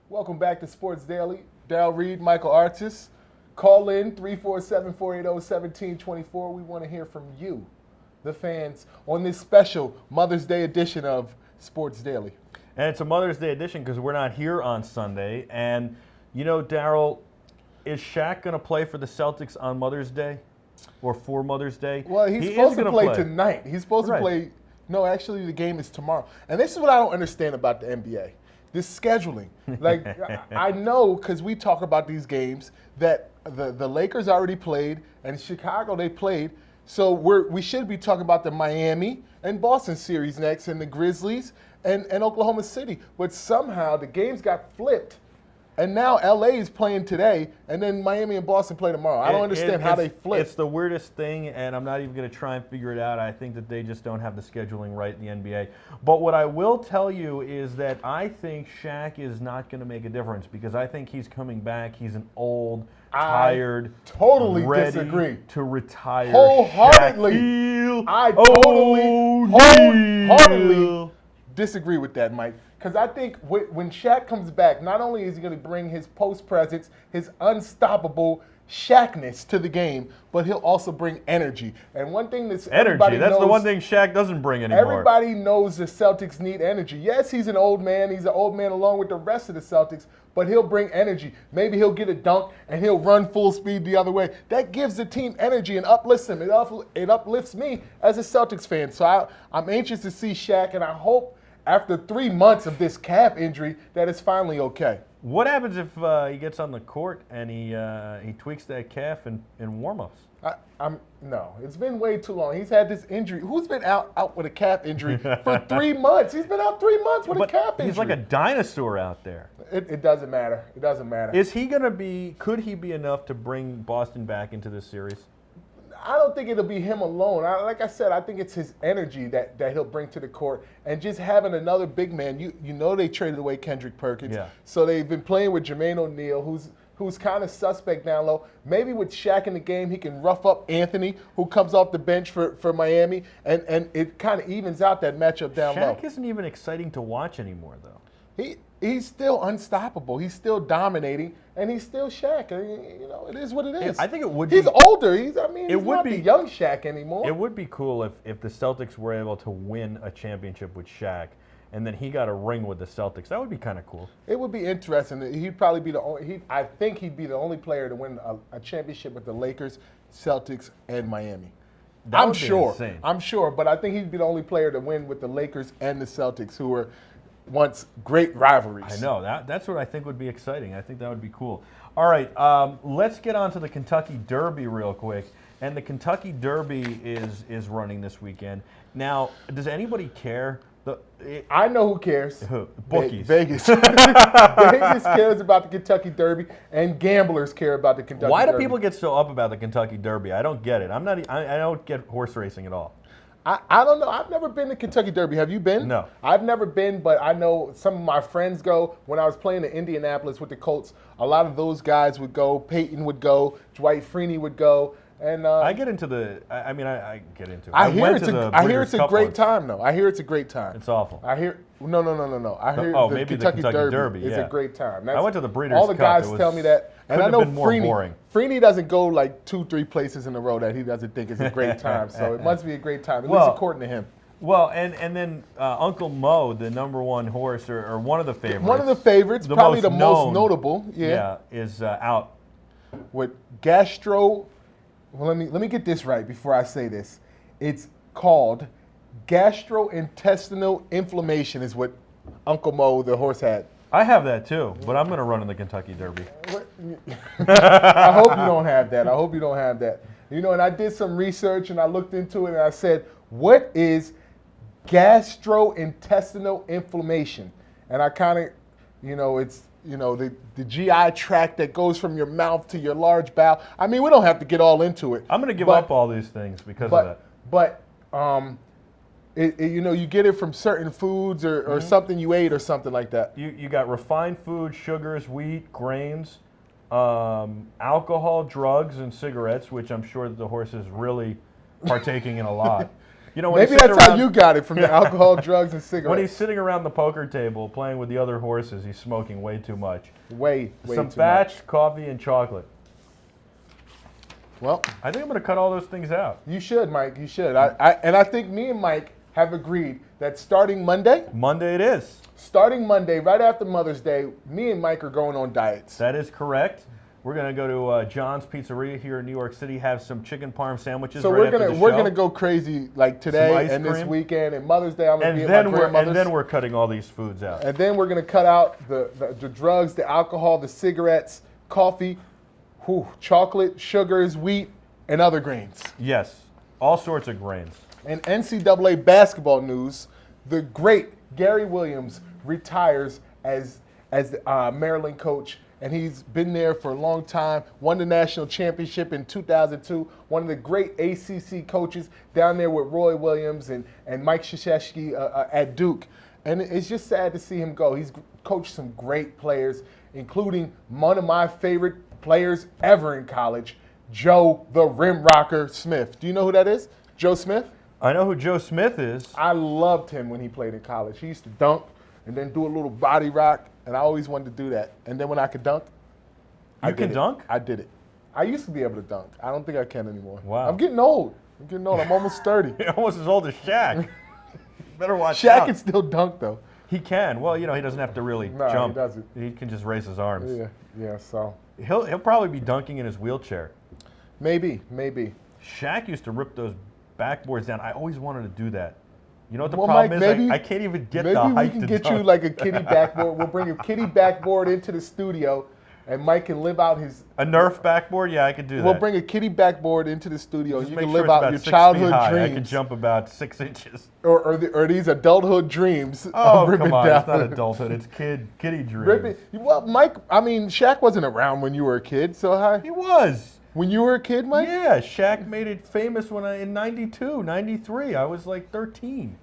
Welcome back to Sports Daily. Darrell, Reid, Michael Artsis. Call in 347-480-1724. We want to hear from you, the fans, on this special Mother's Day edition of Sports Daily. And it's a Mother's Day edition because we're not here on Sunday. And, you know, Darrell, is Shaq going to play for the Celtics on Mother's Day or for Mother's Day? Well, he's supposed to play tonight. He's supposed to play. No, actually, the game is tomorrow. And this is what I don't understand about the NBA. This scheduling. Like, I know because we talk about these games that the Lakers already played and Chicago they played. So we should be talking about the Miami and Boston series next and the Grizzlies and Oklahoma City. But somehow the games got flipped. And now LA is playing today, and then Miami and Boston play tomorrow. I don't understand how they flip. It's the weirdest thing, and I'm not even going to try and figure it out. I think that they just don't have the scheduling right in the NBA. But what I will tell you is that I think Shaq is not going to make a difference because I think he's coming back. He's an old, tired, totally ready disagree. To retire. Wholeheartedly. Shaquille I wholeheartedly disagree with that, Mike. Because I think when Shaq comes back, not only is he going to bring his post presence, his unstoppable Shaqness to the game, but he'll also bring energy. And one thing that's energy. That's the one thing Shaq doesn't bring anymore. Everybody knows the Celtics need energy. Yes, he's an old man. He's an old man along with the rest of the Celtics, but he'll bring energy. Maybe he'll get a dunk and he'll run full speed the other way. That gives the team energy and uplifts them. It uplifts me as a Celtics fan. So I'm anxious to see Shaq, and I hope after 3 months of this calf injury that it's finally okay. What happens if he gets on the court and he tweaks that calf in warm-ups? No, it's been way too long. He's had this injury. Who's been out with a calf injury for 3 months? He's been out 3 months with a calf injury. He's like a dinosaur out there. It doesn't matter. It doesn't matter. Is he going to be, could he be enough to bring Boston back into this series? I don't think it'll be him alone. Like I said, I think it's his energy that he'll bring to the court, and just having another big man. You know they traded away Kendrick Perkins, so they've been playing with Jermaine O'Neal, who's kind of suspect down low. Maybe with Shaq in the game, he can rough up Anthony, who comes off the bench for Miami, and it kind of evens out that matchup down low. Shaq isn't even exciting to watch anymore, though. He's still unstoppable. He's still dominating, and he's still Shaq. You know, it is what it is. I think it would. He's older. He's not the young Shaq anymore. It would be cool if the Celtics were able to win a championship with Shaq, and then he got a ring with the Celtics. That would be kind of cool. It would be interesting. He'd probably be the only. I think he'd be the only player to win a championship with the Lakers, Celtics, and Miami. I'm sure. But I think he'd be the only player to win with the Lakers and the Celtics, who are wants great rivalries. I know. That's what I think would be exciting. I think that would be cool. All right, let's get on to the Kentucky Derby real quick. And the Kentucky Derby is running this weekend. Now, does anybody care? I know who cares. Bookies. Vegas. Vegas cares about the Kentucky Derby, and gamblers care about the Kentucky Derby. Why do people get so up about the Kentucky Derby? I don't get it. I don't get horse racing at all. I don't know. I've never been to Kentucky Derby. Have you been? No. I've never been, but I know some of my friends go. When I was playing in Indianapolis with the Colts, a lot of those guys would go. Peyton would go. Dwight Freeney would go. And I get into the. I mean, I get into it. I hear it's a great time, though. I hear it's a great time. It's awful. I hear no. I hear maybe Kentucky the Kentucky Derby is a great time. I went to the Breeders' All the Cup. guys tell me that, and I know boring. Freeney doesn't go like 2-3 places in a row that he doesn't think is a great time. So it must be a great time, at least according to him. Well, and then Uncle Mo, the number one horse, or one of the favorites. One of the favorites, probably the most notable. Yeah, is out with gastro. Well, let me get this right before I say this. It's called gastrointestinal inflammation is what Uncle Mo, the horse, had. I have that too, but I'm going to run in the Kentucky Derby. I hope you don't have that. I hope you don't have that. You know, and I did some research and I looked into it and I said, what is gastrointestinal inflammation? And I kind of, it's, the GI tract that goes from your mouth to your large bowel. I mean, we don't have to get all into it. I'm going to give up all these things because of that. But, you get it from certain foods or something you ate or something like that. You got refined food, sugars, wheat, grains, alcohol, drugs, and cigarettes, which I'm sure that the horse is really partaking in a lot. Maybe that's how you got it, from the alcohol, drugs, and cigarettes. When he's sitting around the poker table playing with the other horses, he's smoking way too much. Way Some too batch, much. coffee, and chocolate. Well, I think I'm going to cut all those things out. You should, Mike. You should. I think me and Mike have agreed that starting Monday. Monday it is. Starting Monday, right after Mother's Day, me and Mike are going on diets. That is correct. We're going to go to John's Pizzeria here in New York City, have some chicken parm sandwiches. So we're gonna go crazy like today and this weekend and Mother's Day. I'm gonna be at my grandmother's. And then we're cutting all these foods out. And then we're gonna cut out the drugs, the alcohol, the cigarettes, coffee, chocolate, sugars, wheat, and other grains. Yes, all sorts of grains. In NCAA basketball news, the great Gary Williams retires as Maryland coach. And he's been there for a long time, won the national championship in 2002, one of the great ACC coaches down there with Roy Williams and Mike Krzyzewski at Duke. And it's just sad to see him go. He's coached some great players, including one of my favorite players ever in college, Joe the Rim Rocker Smith. Do you know who that is? Joe Smith? I know who Joe Smith is. I loved him when he played in college. He used to dunk and then do a little body rock. And I always wanted to do that. And then when I could dunk, I can dunk? I did it. I used to be able to dunk. I don't think I can anymore. Wow. I'm getting old. I'm almost 30. You're almost as old as Shaq. Better watch Shaq out. can still dunk, though. He can. Well, he doesn't have to really jump. He doesn't. He can just raise his arms. Yeah, so. He'll probably be dunking in his wheelchair. Maybe. Shaq used to rip those backboards down. I always wanted to do that. You know what the problem is? I can't even get the height to dunk. Maybe we can get you like a kiddie backboard. We'll bring a kiddie backboard into the studio, and Mike can live out his... A Nerf backboard? Yeah, I could do that. We'll bring a kiddie backboard into the studio, and you can live sure out your childhood dreams. I can jump about 6 inches. Or these adulthood dreams. Oh, come on. It's not adulthood. It's kiddie dreams. Well, Mike, Shaq wasn't around when you were a kid, so how... He was. When you were a kid, Mike? Yeah, Shaq made it famous in 92, 93. I was like 13.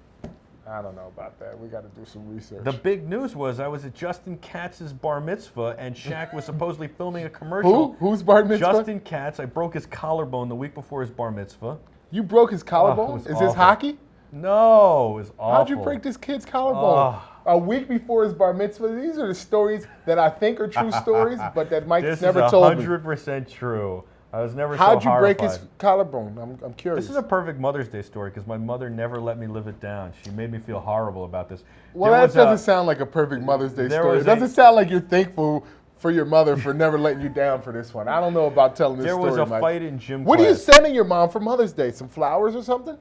I don't know about that. We got to do some research. The big news was I was at Justin Katz's bar mitzvah, and Shaq was supposedly filming a commercial. Who's bar mitzvah? Justin Katz. I broke his collarbone the week before his bar mitzvah. You broke his collarbone? Is this hockey? No, it was awful. How'd you break this kid's collarbone? A week before his bar mitzvah? These are the stories that I think are true stories, but that Mike's never told me. This is 100% true. I was never How'd so you horrified. break his collarbone? I'm curious. This is a perfect Mother's Day story because my mother never let me live it down. She made me feel horrible about this. Well, that doesn't sound like a perfect Mother's Day story. It doesn't sound like you're thankful for your mother for never letting you down for this one. I don't know about telling this story, There was a fight in gym class. What are you sending your mom for Mother's Day? Some flowers or something?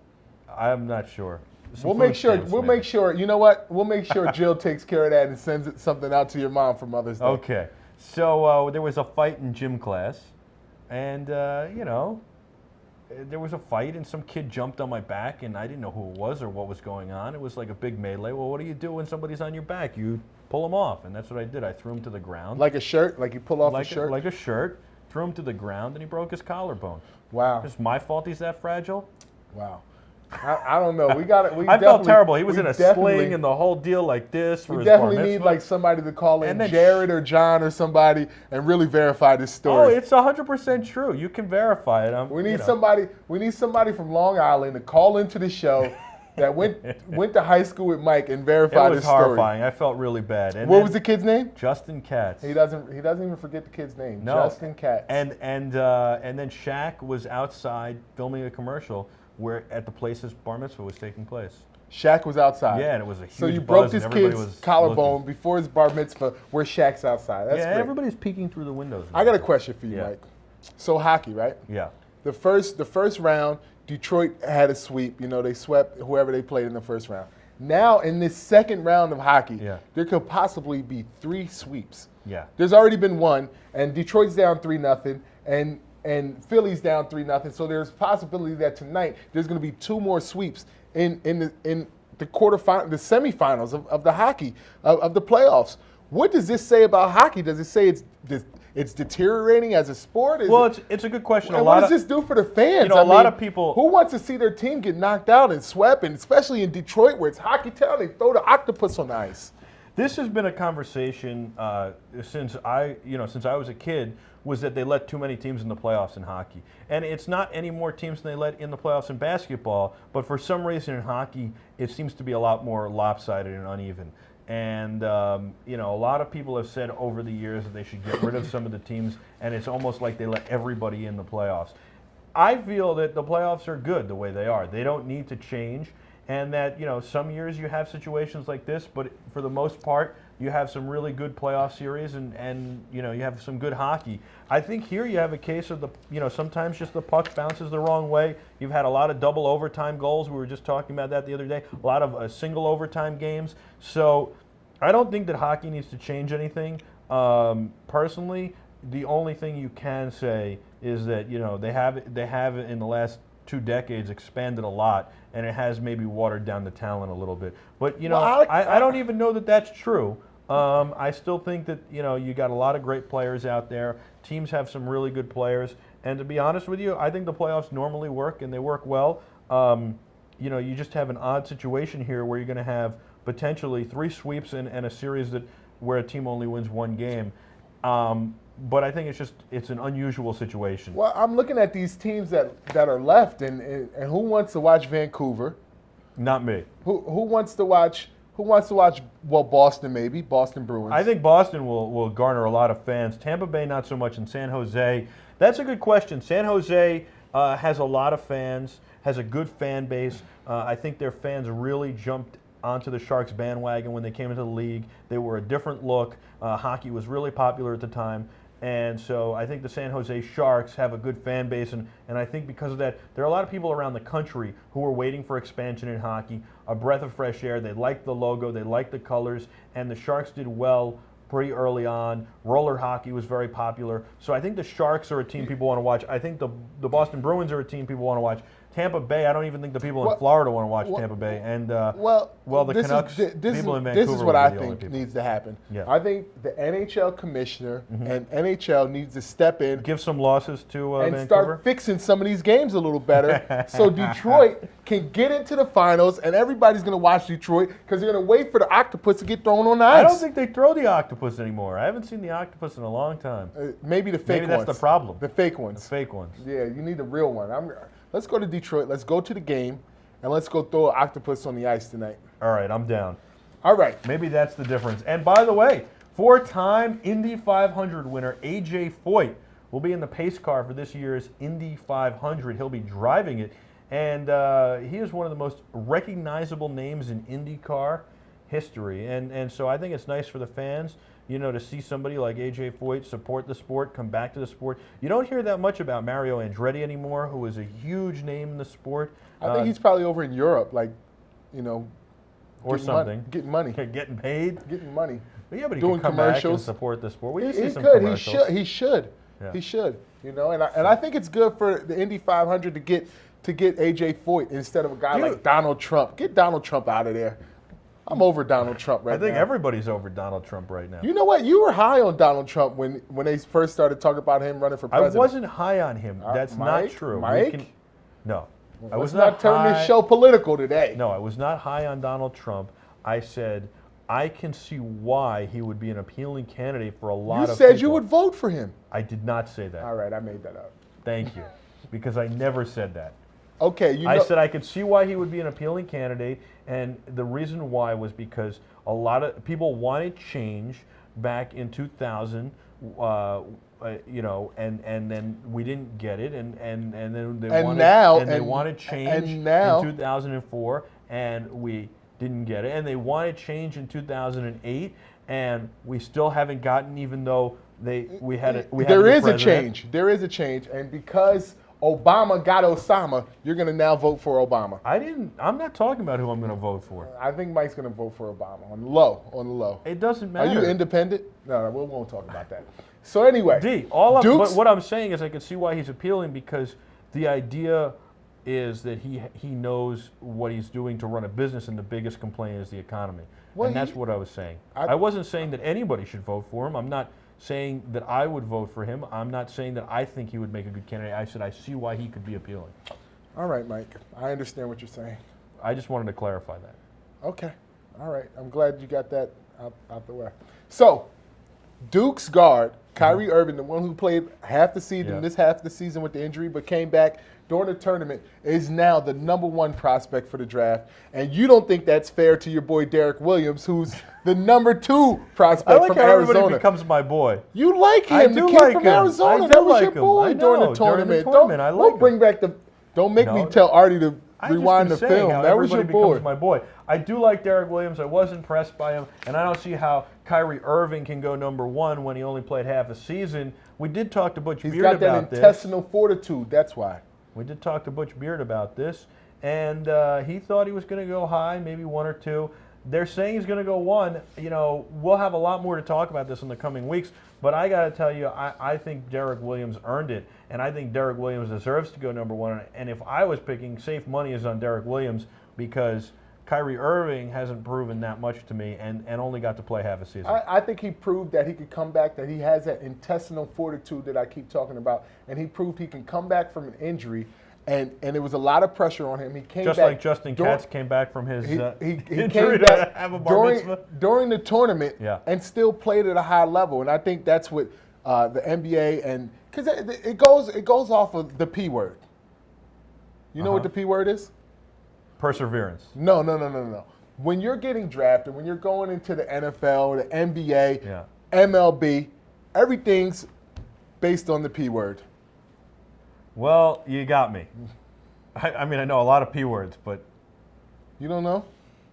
I'm not sure. We'll make sure. You know what? We'll make sure Jill takes care of that and sends something out to your mom for Mother's Day. Okay. So there was a fight in gym class, and you know, there was a fight, and some kid jumped on my back, and I didn't know who it was or what was going on. It was like a big melee. Well, what do you do when somebody's on your back? You pull them off, and that's what I did. I threw him to the ground. Like a shirt? Like you pull off a shirt? Like a shirt. Threw him to the ground, and he broke his collarbone. Wow. It's my fault he's that fragile? Wow. I don't know. I felt terrible. He was in a sling and the whole deal like this for his bar mitzvah. We definitely need like somebody to call in Jared or John or somebody and really verify this story. Oh, it's 100% true. You can verify it. We need somebody. We need somebody from Long Island to call into the show that went to high school with Mike and verify this story. It was horrifying. I felt really bad. And what was the kid's name? Justin Katz. He doesn't even forget the kid's name. No. Justin Katz. And then Shaq was outside filming a commercial where at the place his bar mitzvah was taking place. Shaq was outside. Yeah, and it was a huge So you buzz broke this and everybody kid's was collarbone looking. before his bar mitzvah where Shaq's outside. That's great. Everybody's peeking through the windows. I got a question for you, Mike. So hockey, right? Yeah. The first round, Detroit had a sweep. You know, they swept whoever they played in the first round. Now, in this second round of hockey, there could possibly be 3 sweeps. Yeah. There's already been one, and Detroit's down 3-0, and Philly's down 3-0. So there's a possibility that tonight there's going to be 2 more sweeps in the quarterfinal, the semifinals of the hockey of the playoffs. What does this say about hockey? Does it say it's deteriorating as a sport? It's a good question. And what does this do for the fans? You know, a lot of people who wants to see their team get knocked out and swept, and especially in Detroit where it's hockey town, they throw the octopus on the ice. This has been a conversation since I was a kid, was that they let too many teams in the playoffs in hockey. And it's not any more teams than they let in the playoffs in basketball, but for some reason in hockey, it seems to be a lot more lopsided and uneven. And, you know, a lot of people have said over the years that they should get rid of some of the teams, and it's almost like they let everybody in the playoffs. I feel that the playoffs are good the way they are. They don't need to change. And that, you know, some years you have situations like this, but for the most part, you have some really good playoff series and you know, you have some good hockey. I think here you have a case of sometimes just the puck bounces the wrong way. You've had a lot of double overtime goals. We were just talking about that the other day. A lot of single overtime games. So I don't think that hockey needs to change anything. Personally, the only thing you can say is that, you know, they have in the last 2 decades expanded a lot, and it has maybe watered down the talent a little bit. But, you know, I don't even know that that's true. I still think that, you know, you got a lot of great players out there. Teams have some really good players. And to be honest with you, I think the playoffs normally work, and they work well. You know, you just have an odd situation here where you're going to have potentially 3 sweeps and a series where a team only wins 1 game. But I think it's an unusual situation. Well, I'm looking at these teams that are left, and who wants to watch Vancouver? Not me. Who wants to watch? Well, Boston maybe. Boston Bruins. I think Boston will garner a lot of fans. Tampa Bay not so much, and San Jose. That's a good question. San Jose has a lot of fans, has a good fan base. I think their fans really jumped onto the Sharks bandwagon when they came into the league. They were a different look. Hockey was really popular at the time. And so I think the San Jose Sharks have a good fan base, and I think because of that, there are a lot of people around the country who are waiting for expansion in hockey, a breath of fresh air. They like the logo, they like the colors, and the Sharks did well pretty early on. Roller hockey was very popular. So I think the Sharks are a team people want to watch. I think the Boston Bruins are a team people want to watch. Tampa Bay, I don't even think the people in Florida want to watch Tampa Bay. And the Canucks, people in Vancouver. This is what I think needs to happen. Yeah. I think the NHL commissioner and NHL needs to step in, give some losses to and Vancouver. Start fixing some of these games a little better, so Detroit can get into the finals, and everybody's going to watch Detroit because they're going to wait for the octopus to get thrown on the ice. I don't think they throw the octopus anymore. I haven't seen the octopus in a long time. Maybe the fake ones. Maybe that's the problem. The fake ones. The fake ones. Yeah, you need the real one. Let's go to Detroit. Let's go to the game, and let's go throw an octopus on the ice tonight. All right, I'm down. All right. Maybe that's the difference. And by the way, 4-time Indy 500 winner A.J. Foyt will be in the pace car for this year's Indy 500. He'll be driving it, and he is one of the most recognizable names in IndyCar history. And so I think it's nice for the fans, you know, to see somebody like A.J. Foyt support the sport, come back to the sport. You don't hear that much about Mario Andretti anymore, who is a huge name in the sport. I think he's probably over in Europe, like or something. Getting money. Getting paid. Getting money. But yeah, but he doing could come back and commercials. support the sport. We need to He see some could. commercials. He should. Yeah. He should. And I think it's good for the Indy 500 to get AJ Foyt instead of a guy like Donald Trump. Get Donald Trump out of there. I'm over Donald Trump right now. I think everybody's over Donald Trump right now. You know what? You were high on Donald Trump when they first started talking about him running for president. I wasn't high on him. That's not true. Mike? No. Well, I was not turning this show political today. No, I was not high on Donald Trump. I said I can see why he would be an appealing candidate for a lot of people. You said you would vote for him. I did not say that. All right, I made that up. Thank you. Because I never said that. Okay, I said I could see why he would be an appealing candidate, and the reason why was because a lot of people wanted change back in 2000, and then we didn't get it, and then they wanted change in 2004, and we didn't get it, and they wanted change in 2008, and we still haven't gotten, even though we had a There is a change. There is a change, and because Obama got Osama, you're going to now vote for Obama. I'm not talking about who I'm going to vote for. I think Mike's going to vote for Obama on the low. It doesn't matter. Are you independent? No, we won't talk about that. So anyway, but what I'm saying is I can see why he's appealing, because the idea is that he knows what he's doing to run a business, and the biggest complaint is the economy. And that's what I was saying. I wasn't saying that anybody should vote for him. I'm not saying that I would vote for him. I'm not saying that I think he would make a good candidate. I said I see why he could be appealing. All right, Mike. I understand what you're saying. I just wanted to clarify that. Okay. All right. I'm glad you got that out the way. So, Duke's guard, Kyrie Irving, the one who played half the season, this half the season with the injury, but came back during the tournament, is now the #1 prospect for the draft. And you don't think that's fair to your boy Derek Williams, who's the #2 prospect I like from how Arizona. Everybody becomes my boy. You like him, I the do kid like from him. Arizona. I That do was like your him. boy I during know, the tournament. I like Don't him. bring back don't make me tell Artie to rewind the film. How That was your everybody boy. becomes my boy. I do like Derek Williams. I was impressed by him, and I don't see how Kyrie Irving can go #1 when he only played half a season. We did talk to Butch Beard about this. He's got that intestinal fortitude. That's why. We did talk to Butch Beard about this, and he thought he was going to go high, maybe 1 or 2. They're saying he's going to go 1. We'll have a lot more to talk about this in the coming weeks, but I got to tell you, I think Derek Williams earned it, and I think Derek Williams deserves to go #1. And if I was picking, safe money is on Derek Williams, because Kyrie Irving hasn't proven that much to me, and only got to play half a season. I think he proved that he could come back, that he has that intestinal fortitude that I keep talking about, and he proved he can come back from an injury, and there was a lot of pressure on him. He came just back like Justin Katz came back from his he injury came to back have a bar mitzvah. during the tournament and still played at a high level, and I think that's what the NBA, and because it goes off of the P word. You know what the P word is? Perseverance. No. When you're getting drafted, when you're going into the NFL, the NBA, MLB, everything's based on the P word. Well, you got me. I mean, I know a lot of P words, but you don't know?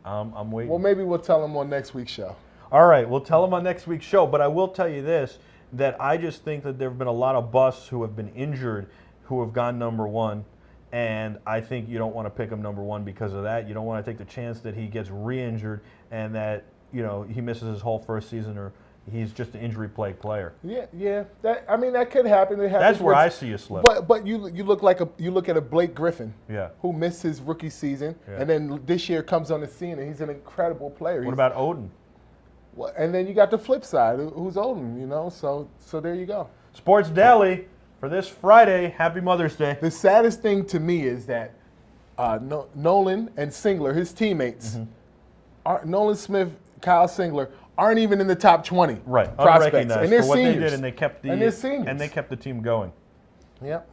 I'm waiting. Well, maybe we'll tell them on next week's show. All right, we'll tell them on next week's show, but I will tell you this, that I just think that there have been a lot of busts who have been injured who have gone #1. And I think you don't want to pick him #1 because of that. You don't want to take the chance that he gets re-injured and that he misses his whole first season, or he's just an injury-plagued player. Yeah. That could happen. That's where I see you slip. But you look at a Blake Griffin, who missed his rookie season, and then this year comes on the scene and he's an incredible player. What about Odin? And then you got the flip side, who's Odin? So there you go. Sportce Daily. For this Friday, happy Mother's Day. The saddest thing to me is that Nolan and Singler, his teammates, Nolan Smith, Kyle Singler, aren't even in the top 20 prospects. Unrecognized and they're for what seniors. they did, and they kept the team going. Yep.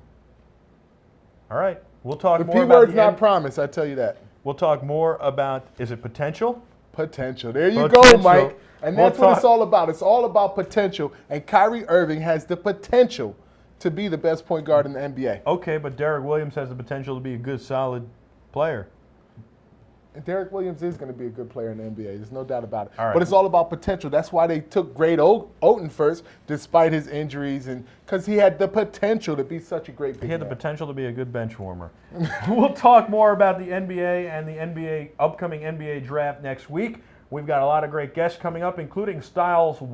All right, we'll talk the more P about word's not promise, I tell you that. We'll talk more about, is it potential? Potential. There you go, Mike. And that's what it's all about. It's all about potential, and Kyrie Irving has the potential to be the best point guard in the NBA. Okay, but Derek Williams has the potential to be a good, solid player. Derek Williams is going to be a good player in the NBA. There's no doubt about it. All right. But it's all about potential. That's why they took Great Oaten first, despite his injuries, and because he had the potential to be such a great big He had the man. potential to be a good bench warmer. We'll talk more about the NBA and the upcoming NBA draft next week. We've got a lot of great guests coming up, including Styles G.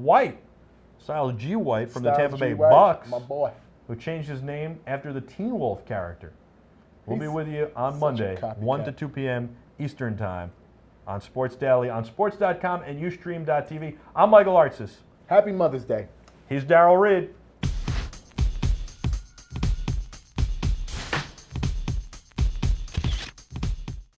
White from the Styles Tampa G. Bay White, Bucks, my boy. who changed his name after the Teen Wolf character. We'll be He's with you on such a Monday, copycat. 1 to 2 p.m. Eastern Time on Sports Daily, on sports.com and ustream.tv. I'm Michael Artsis. Happy Mother's Day. He's Darrell Reid.